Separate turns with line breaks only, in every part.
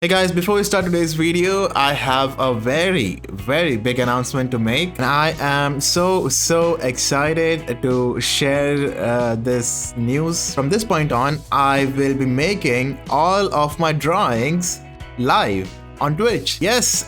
Hey guys, before we start today's video, I have a very big announcement to make. And I am so excited to share this news. From this point on, I will be making all of my drawings live on Twitch. Yes,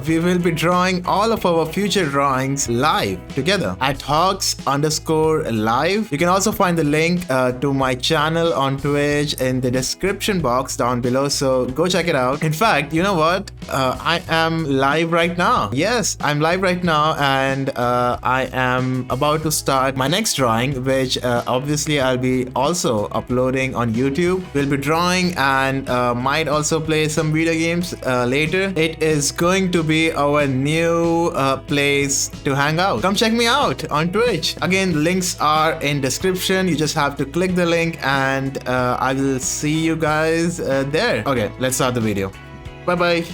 we will be drawing all of our future drawings live together at Hogs_live. You can also find the link to my channel on Twitch in the description box down below, so go check it out. In fact, you know what? I am live right now. Yes, I'm live right now, and I am about to start my next drawing, which obviously I'll be also uploading on YouTube. We'll be drawing and might also play some video games later. It is going to be our new place to hang out. Come check me out on Twitch. Again, links are in description. You just have to click the link and I will see you guys there. Okay, let's start the video. Bye bye.